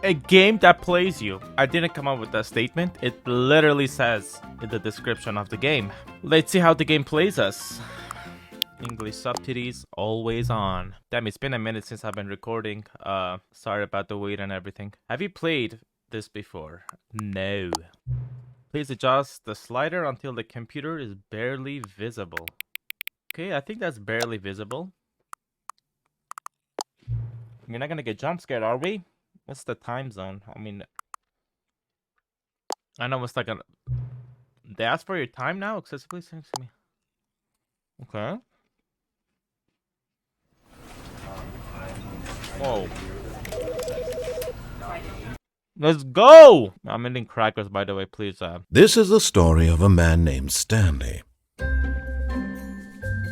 A game that plays you. I didn't come up with that statement. It literally says in the description of the game. Let's see how the game plays us. English subtitles always on. Damn, it's been a minute since I've been recording. Sorry about the wait and everything. Have you played this before? No. Please adjust the slider until the computer is barely visible. Okay, I think that's barely visible. We're not gonna get jump scared, are we? What's the time zone? I mean, I know it's like a... They ask for your time now? Accessibly seems to me. Okay. Whoa. Let's go! I'm eating crackers, by the way, please. This is the story of a man named Stanley.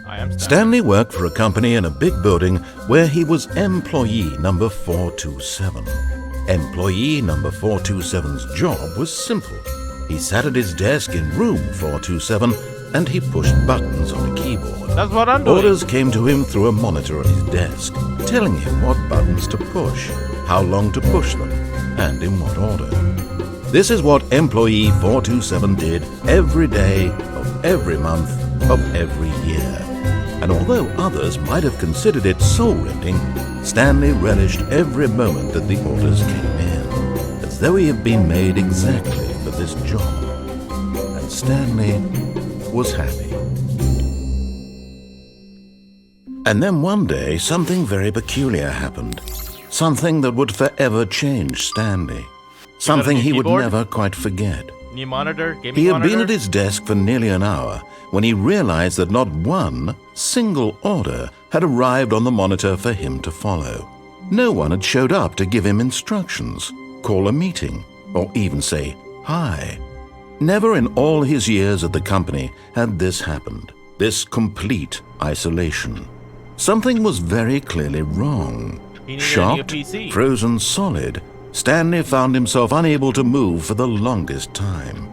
I am Stanley worked for a company in a big building where he was employee number 427. Employee number 427's job was simple. He sat at his desk in room 427 and he pushed buttons on a keyboard. That's what I'm doing. Orders came to him through a monitor on his desk, telling him what buttons to push, how long to push them, and in what order. This is what employee 427 did every day of every month of every year. And although others might have considered it soul-rending, Stanley relished every moment that the orders came in, as though he had been made exactly for this job. And Stanley was happy. And then one day, something very peculiar happened. Something that would forever change Stanley. Something he would never quite forget. New monitor? He had been at his desk for nearly an hour when he realized that not one single order had arrived on the monitor for him to follow. No one had showed up to give him instructions, call a meeting, or even say hi. Never in all his years at the company had this happened, this complete isolation. Something was very clearly wrong. Shocked, frozen solid, Stanley found himself unable to move for the longest time.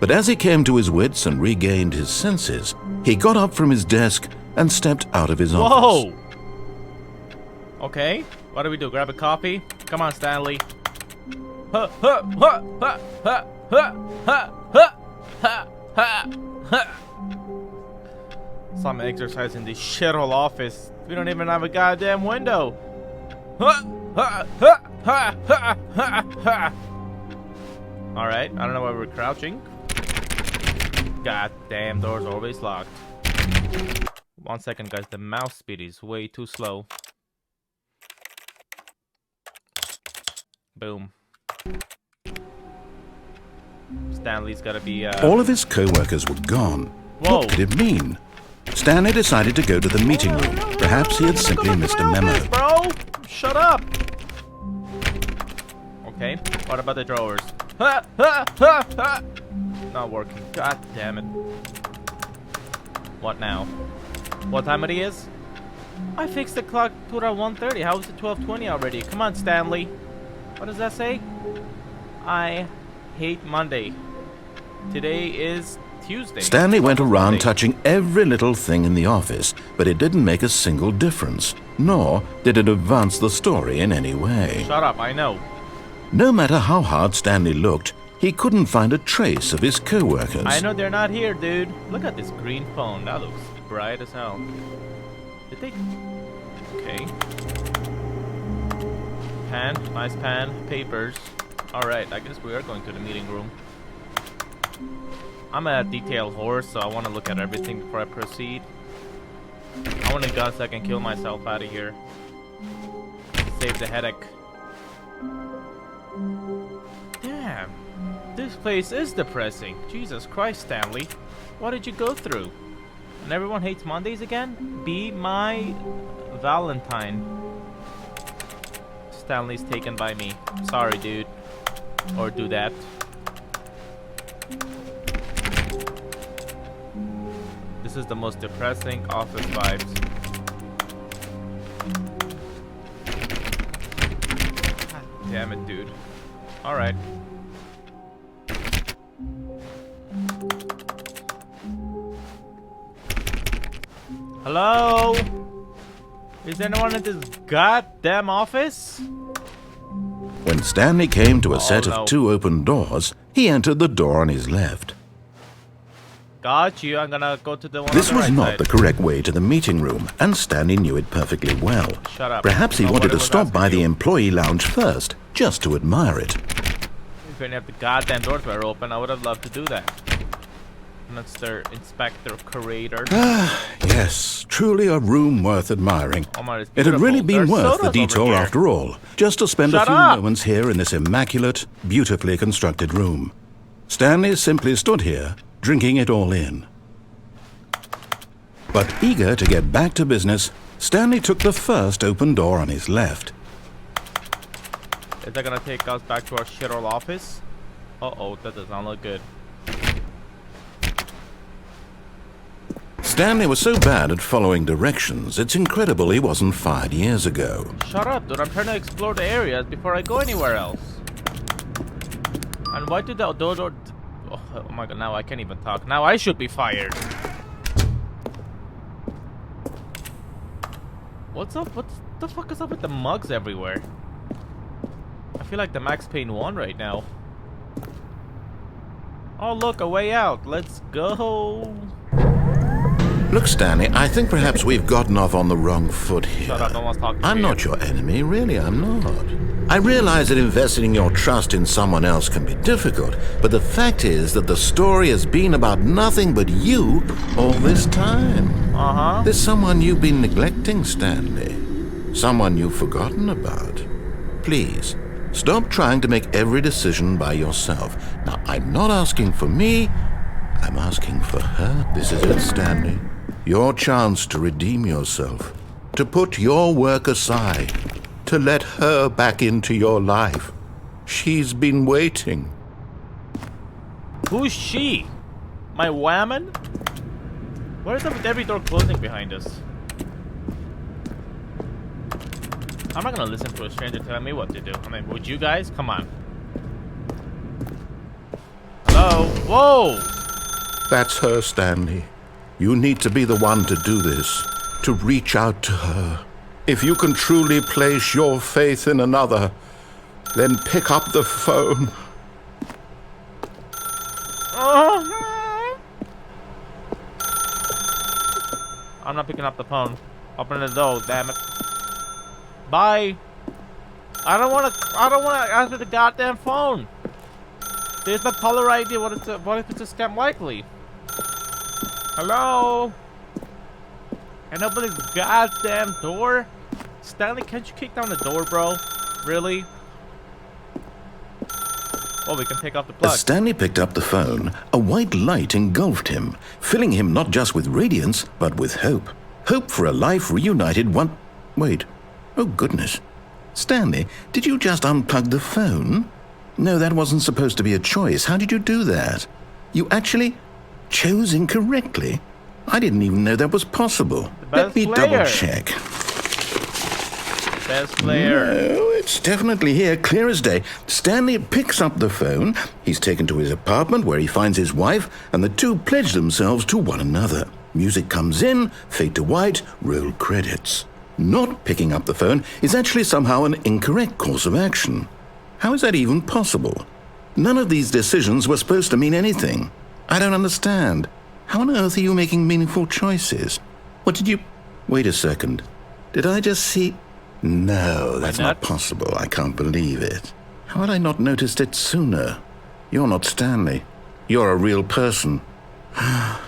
But as he came to his wits and regained his senses, he got up from his desk and stepped out of his office. Whoa! Okay, what do we do? Grab a coffee? Come on, Stanley. Some exercise in this shithole office. We don't even have a goddamn window. Alright, I don't know why we're crouching. Goddamn, door's always locked. 1 second, guys. The mouse speed is way too slow. Boom. Stanley's gotta be, All of his co-workers were gone. Whoa. What could it mean? Stanley decided to go to the meeting room. Perhaps he had simply missed a memo. This, bro! Shut up! Okay, what about the drawers? Not working. God damn it. What now? What time it is? I fixed the clock to around 1:30. How is it 12:20 already? Come on, Stanley. What does that say? I hate Monday. Today is Tuesday. Stanley went around touching every little thing in the office, but it didn't make a single difference, nor did it advance the story in any way. Shut up, I know. No matter how hard Stanley looked, he couldn't find a trace of his co-workers. I know they're not here, dude. Look at this green phone. That looks bright as hell. Did they... Okay. Pen. Nice pen. Papers. Alright, I guess we are going to the meeting room. I'm a detailed horse, so I want to look at everything before I proceed. I want a gun so I can kill myself out of here. Save the headache. Damn. This place is depressing. Jesus Christ, Stanley. What did you go through? And everyone hates Mondays again? Be my Valentine. Stanley's taken by me. Sorry, dude. Or do that. This is the most depressing office vibes. God damn it, dude. Alright. Hello? Is anyone in this goddamn office? When Stanley came to a set of 2 open doors, he entered the door on his left. Got you. I'm gonna go to the one This on the was right not side. the correct way to the meeting room, and Stanley knew it perfectly well. Shut up. Perhaps he wanted to Nobody was stop by asking the you. employee lounge first, just to admire it. If any of the goddamn doors were open, I would have loved to do that. Mr. Inspector Curator. Yes, truly a room worth admiring. Oh my, it's It had really beautiful. been There's worth the sodas over detour here. after all, just to spend a Shut few up. moments here in this immaculate, beautifully constructed room. Stanley simply stood here, drinking it all in. But eager to get back to business, Stanley took the first open door on his left. Is that gonna take us back to our shithole office? Uh-oh, that does not look good. Stanley was so bad at following directions, it's incredible he wasn't fired years ago. Shut up, dude. I'm trying to explore the areas before I go anywhere else. And why did the door... Oh my god, now I can't even talk. Now I should be fired. What's up? What the fuck is up with the mugs everywhere? I feel like the Max Payne 1 right now. Oh look, a way out. Let's go. Look, Stanley, I think perhaps we've gotten off on the wrong foot here. Shut up, no one's talking to I'm you. not your enemy, really, I'm not. I realize that investing your trust in someone else can be difficult, but the fact is that the story has been about nothing but you all this time. Uh-huh. There's someone you've been neglecting, Stanley. Someone you've forgotten about. Please, stop trying to make every decision by yourself. Now, I'm not asking for me, I'm asking for her. This is it, Stanley. Your chance to redeem yourself, to put your work aside, to let her back into your life. She's been waiting. Who's she? My whammon? What is up with every door closing behind us? I'm not gonna listen to a stranger telling me what to do. I mean, would you guys? Come on. Hello? Whoa! That's her, Stanley. You need to be the one to do this, to reach out to her. If you can truly place your faith in another, then pick up the phone. I'm not picking up the phone. Open the door, damn it. Bye. I don't wanna answer the goddamn phone. There's no caller ID. What if it's a scam likely? Hello? And open this goddamn door? Stanley, can't you kick down the door, bro? Really? Oh, we can take off the plug. As Stanley picked up the phone, a white light engulfed him, filling him not just with radiance, but with hope. Hope for a life reunited one... Wait. Oh, goodness. Stanley, did you just unplug the phone? No, that wasn't supposed to be a choice. How did you do that? You actually chose incorrectly? I didn't even know that was possible. Let me double check. Best player. No, it's definitely here, clear as day. Stanley picks up the phone. He's taken to his apartment where he finds his wife, and the two pledge themselves to one another. Music comes in, fade to white, roll credits. Not picking up the phone is actually somehow an incorrect course of action. How is that even possible? None of these decisions were supposed to mean anything. I don't understand. How on earth are you making meaningful choices? What did you... Wait a second. Did I just see... No, that's not possible. I can't believe it. How had I not noticed it sooner? You're not Stanley. You're a real person. I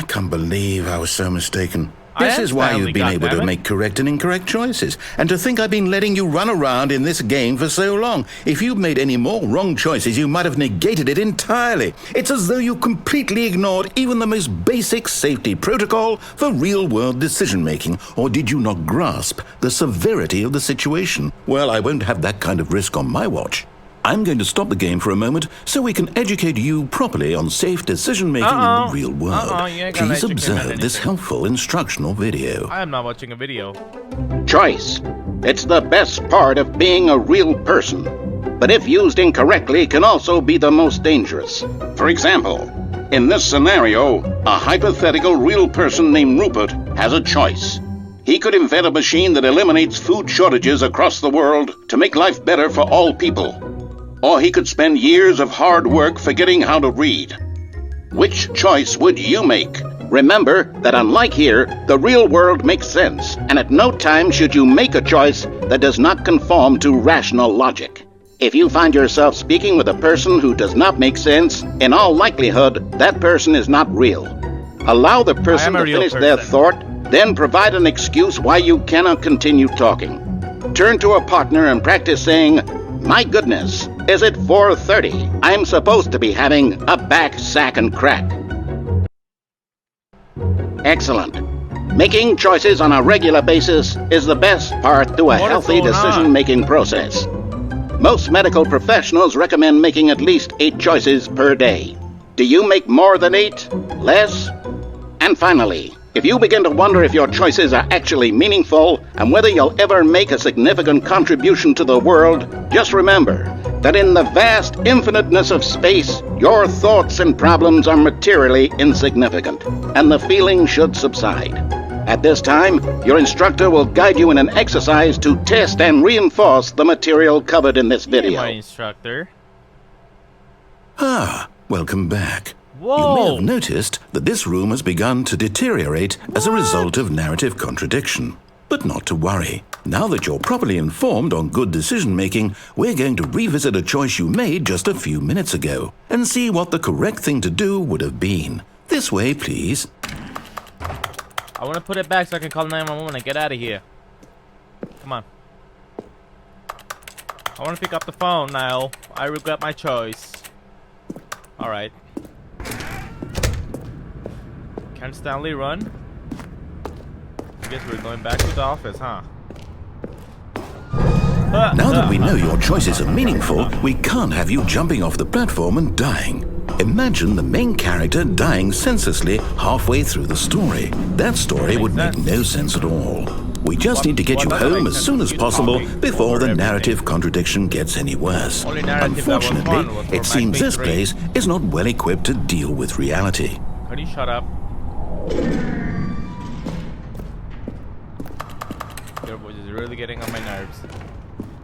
can't believe I was so mistaken. This is why you've been able to make correct and incorrect choices. And to think I've been letting you run around in this game for so long. If you'd made any more wrong choices, you might have negated it entirely. It's as though you completely ignored even the most basic safety protocol for real-world decision-making. Or did you not grasp the severity of the situation? Well, I won't have that kind of risk on my watch. I'm going to stop the game for a moment so we can educate you properly on safe decision-making in the real world. Please observe this helpful instructional video. I am not watching a video. Choice. It's the best part of being a real person. But if used incorrectly, can also be the most dangerous. For example, In this scenario, a hypothetical real person named Rupert has a choice. He could invent a machine that eliminates food shortages across the world to make life better for all people. Or he could spend years of hard work forgetting how to read. Which choice would you make? Remember that unlike here, the real world makes sense, and at no time should you make a choice that does not conform to rational logic. If you find yourself speaking with a person who does not make sense, in all likelihood, that person is not real. Allow the person to finish their thought, then provide an excuse why you cannot continue talking. Turn to a partner and practice saying, "My goodness, is it 4:30? I'm supposed to be having a back, sack, and crack." Excellent. Making choices on a regular basis is the best part to a healthy decision-making process. Most medical professionals recommend making at least 8 choices per day. Do you make more than 8? Less? And finally, if you begin to wonder if your choices are actually meaningful and whether you'll ever make a significant contribution to the world, just remember that in the vast infiniteness of space, your thoughts and problems are materially insignificant, and the feeling should subside. At this time, your instructor will guide you in an exercise to test and reinforce the material covered in this video. My instructor. Ah, welcome back. Whoa. You may have noticed that this room has begun to deteriorate as a result of narrative contradiction. But not to worry. Now that you're properly informed on good decision-making, we're going to revisit a choice you made just a few minutes ago and see what the correct thing to do would have been. This way, please. I want to put it back so I can call 911 and get out of here. Come on. I want to pick up the phone now. I regret my choice. Alright. Can Stanley run? I guess we're going back to the office, huh? Now that we know your choices are meaningful, we can't have you jumping off the platform and dying. Imagine the main character dying senselessly halfway through the story. That story would make no sense at all. We just need to get you home as soon as possible before the narrative contradiction gets any worse. Unfortunately, it seems this place is not well equipped to deal with reality. Can you shut up? Your voice is really getting on my nerves.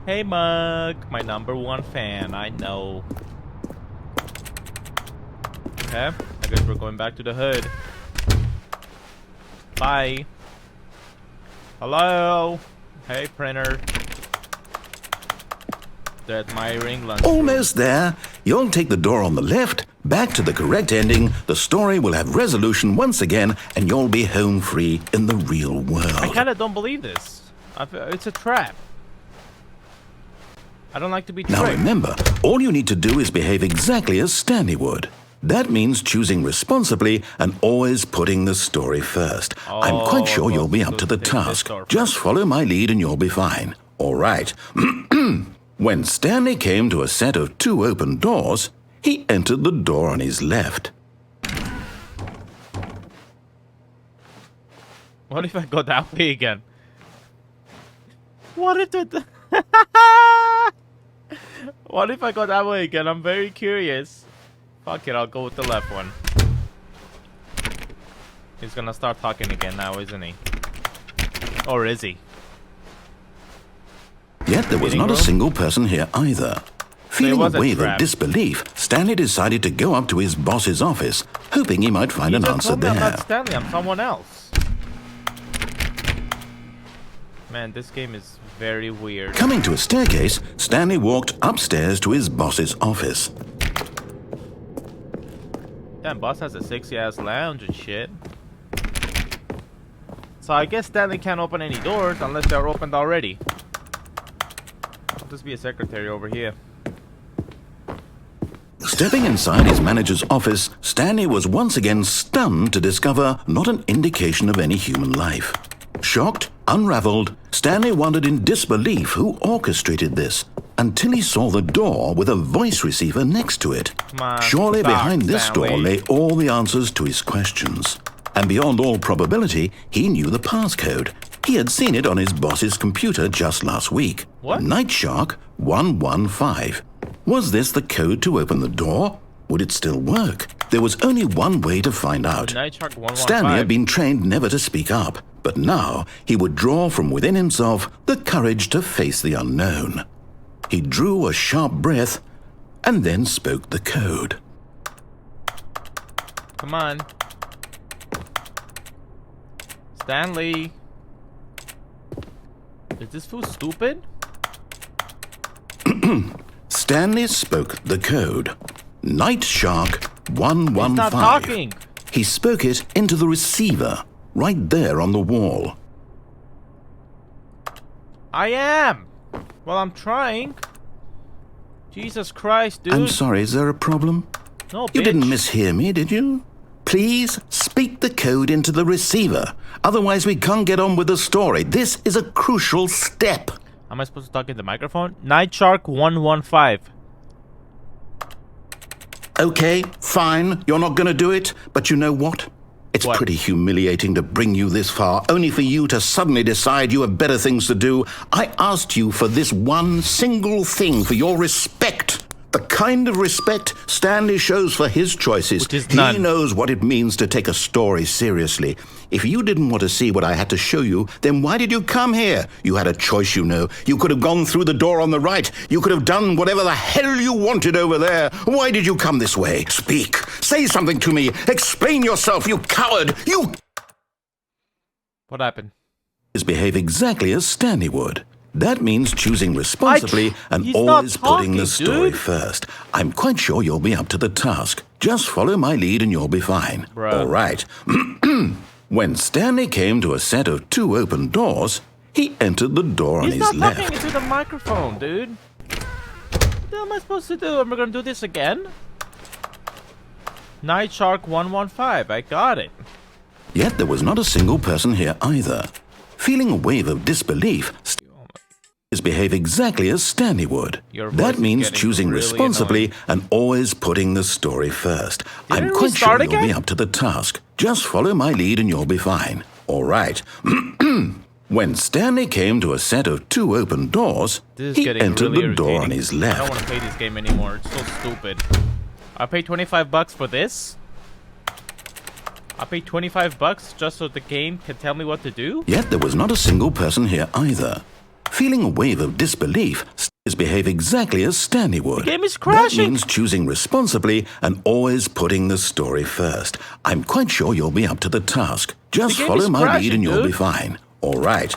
Hey Mug, my #1 fan, I know. Okay, I guess we're going back to the hood. Bye. Hello? Hey printer. They're admiring lunch. Almost there. You'll take the door on the left, back to the correct ending, the story will have resolution once again, and you'll be home free in the real world. I kinda don't believe this. It's a trap. I don't like to be tricked. Now remember, all you need to do is behave exactly as Stanley would. That means choosing responsibly and always putting the story first. I'm quite sure you'll be up to the task. Just follow my lead and you'll be fine. All right. When Stanley came to a set of 2 open doors, he entered the door on his left. What if I go that way again? What if What if I go that way again? I'm very curious. Fuck it, I'll go with the left one. He's gonna start talking again now, isn't he? Or is he? Yet there was not a single person here either. Feeling a wave of disbelief, Stanley decided to go up to his boss's office, hoping he might find an answer there. I'm not Stanley, I'm someone else. Man, this game is very weird. Coming to a staircase, Stanley walked upstairs to his boss's office. Damn, boss has a sexy-ass lounge and shit. So I guess Stanley can't open any doors unless they're opened already. I'll just be a secretary over here. Stepping inside his manager's office, Stanley was once again stunned to discover not an indication of any human life. Shocked, unraveled, Stanley wondered in disbelief who orchestrated this, until he saw the door with a voice receiver next to it. Surely behind this door lay all the answers to his questions. And beyond all probability, he knew the passcode. He had seen it on his boss's computer just last week. What? Night Shark 115. Was this the code to open the door? Would it still work? There was only one way to find out. 𝐦𝐨𝐬𝐿115. Stanley had been trained never to speak up, but now he would draw from within himself the courage to face the unknown. He drew a sharp breath and then spoke the code. Come on. Stanley. Is this fool stupid? Stanley spoke the code. Night Shark 115. He's not talking. He spoke it into the receiver, right there on the wall. I am. Well, I'm trying. Jesus Christ, dude. I'm sorry, is there a problem? No, You bitch. didn't mishear me, did you? Please speak the code into the receiver. Otherwise, we can't get on with the story. This is a crucial step. Am I supposed to talk in the microphone? 𝐦𝐶⁴115. Okay, fine, you're not going to do it, but you know what? It's What? pretty humiliating to bring you this far, only for you to suddenly decide you have better things to do. I asked you for this one single thing, for your respect. The kind of respect Stanley shows for his choices. Which is he none. knows what it means to take a story seriously. If you didn't want to see what I had to show you, then why did you come here? You had a choice, you know. You could have gone through the door on the right. You could have done whatever the hell you wanted over there. Why did you come this way? Speak. Say something to me. Explain yourself, you coward. You What happened? behave exactly as Stanley would. That means choosing responsibly and He's not always putting the talking, story dude. first. I'm quite sure you'll be up to the task. Just follow my lead and you'll be fine. Bruh. All right. When Stanley came to a set of 2 open doors, he entered the door on He's his not talking left. into the microphone, dude. What am I supposed to do? Am I gonna do this again? 𝐦𝐶⁴115. I got it. Yet there was not a single person here either. Feeling a wave of disbelief, behave exactly as Stanley would. Your voice That is means getting choosing really responsibly and always putting the story first. I'm it quite sure restart you'll be again? up to the task. Just follow my lead and you'll be fine. All right. When Stanley came to a set of 2 open doors, This is he getting entered really the door on irritating. his I don't left. want to play this game anymore. It's so stupid. I paid $25 for this. I paid $25 just so the game can tell me what to do. Yet there was not a single person here either. Feeling a wave of disbelief, behave exactly as Stanley would. The game is That crashing. means choosing responsibly and always putting the story first. I'm quite sure you'll be up to the task. Just game follow is my lead crashing, and you'll be dude. fine. All right.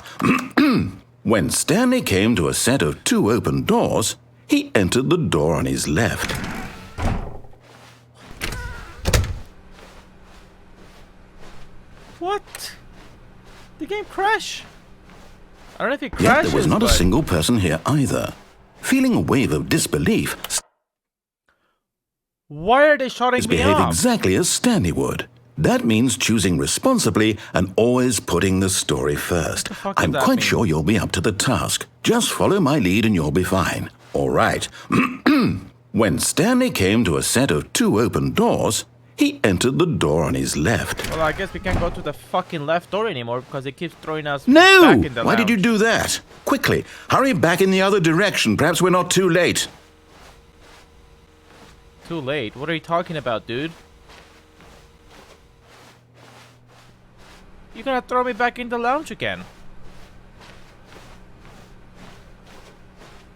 When Stanley came to a set of 2 open doors, he entered the door on his left. What? The game crashed. I don't know if it Yet crashes. there was not a but- single person here either. Feeling a wave of disbelief, Why are they shutting me behave off? exactly as Stanley would. That means choosing responsibly and always putting the story first. the fuck does I'm that quite mean? sure you'll be up to the task. Just follow my lead and you'll be fine. All right. When Stanley came to a set of 2 open doors, he entered the door on his left. Well, I guess we can't go to the fucking left door anymore because it keeps throwing us No! back in the Why did you lounge. do that? Quickly, hurry back in the other direction. Perhaps we're not too late. Too late. What are you talking about, dude? You're gonna throw me back in the lounge again.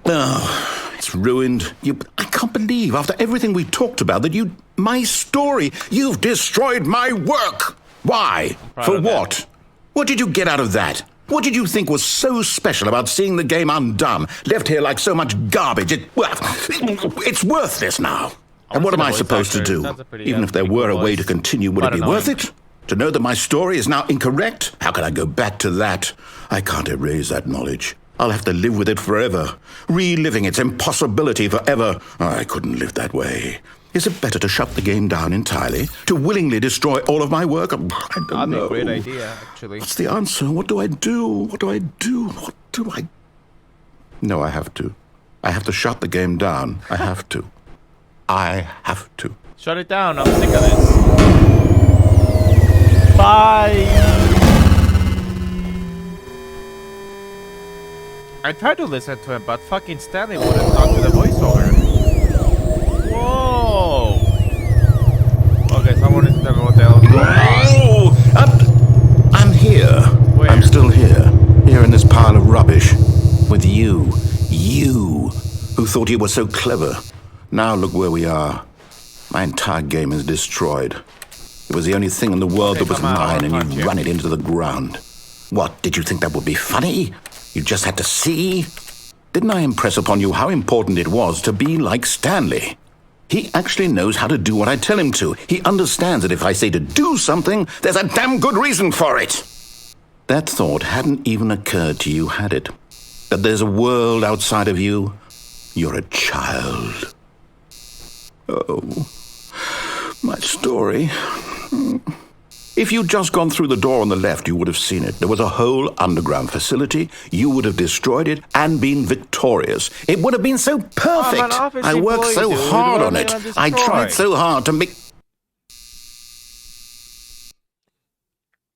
Oh, it's ruined. I can't believe, after everything we talked about, that my story, you've destroyed my work. Why? proud For of that. what? What did you get out of that? What did you think was so special about seeing the game undone, left here like so much garbage? It's worthless now. And what am I see the voice supposed to actor. do? Sounds a pretty, Even if there pretty were a cool way voice. to continue, would But it be worth annoying. it? To know that my story is now incorrect? How can I go back to that? I can't erase that knowledge. I'll have to live with it forever, reliving its impossibility forever. I couldn't live that way. Is it better to shut the game down entirely? To willingly destroy all of my work? I don't That'd be know. a great idea, actually. What's the answer? What do I do? What do I do? What do I... No, I have to. I have to shut the game down. I have to. I have to. Shut it down. I'm sick of this. Bye. I tried to listen to him, but fucking Stanley wouldn't talk to the voiceover. Whoa. You thought you were so clever. Now look where we are. My entire game is destroyed. It was the only thing in the world that was mine, and you run it into the ground. What, did you think that would be funny? You just had to see? Didn't I impress upon you how important it was to be like Stanley? He actually knows how to do what I tell him to. He understands that if I say to do something, there's a damn good reason for it. That thought hadn't even occurred to you, had it? That there's a world outside of you? You're a child. Oh, my story. If you'd just gone through the door on the left, you would have seen it. There was a whole underground facility. You would have destroyed it and been victorious. It would have been so perfect. I worked so hard on it. I tried so hard to make...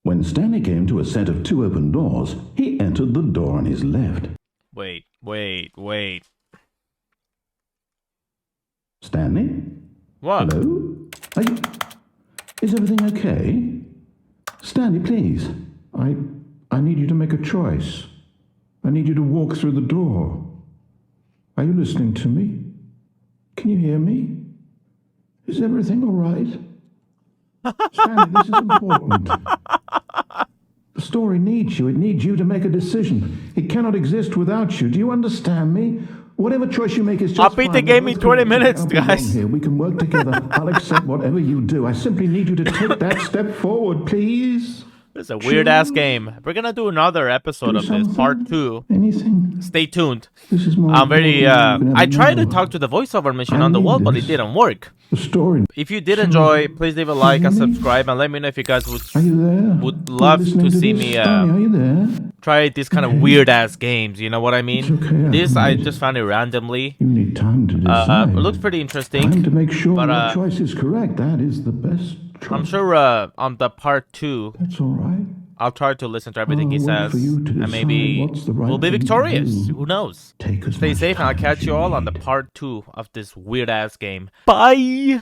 When Stanley came to a set of 2 open doors, he entered the door on his left. Wait. Stanley? What? Hello? Is everything okay? Stanley, please. I need you to make a choice. I need you to walk through the door. Are you listening to me? Can you hear me? Is everything all right? Stanley, this is important. The story needs you. It needs you to make a decision. It cannot exist without you. Do you understand me? Whatever choice you make is just I'll beat the game in 20 minutes, guys. Here. We can work together. I'll accept whatever you do. I simply need you to take that step forward, please. This is a weird-ass game. We're gonna do another episode of this, part 2. Anything. Stay tuned. This is more I'm very, I tried to number. talk to the voiceover machine on the wall, but it didn't work. The story. If you did enjoy, please leave a like and subscribe, and let me know if you guys Are you there? would love to see me Stanley, are you there? try these kind of weird-ass games, you know what I mean? It's okay, This, I promise. just found it randomly. You need time to decide. It looks pretty interesting. Time to make sure but, your choice is correct. That is the best choice. I'm sure on the part 2, That's all right. I'll try to listen to everything he I'll wait says, for you to and maybe decide what's the right we'll be thing to victorious. do. Who knows? Take as Stay much safe, and I'll time catch as you all on the need. part 2 of this weird-ass game. Bye!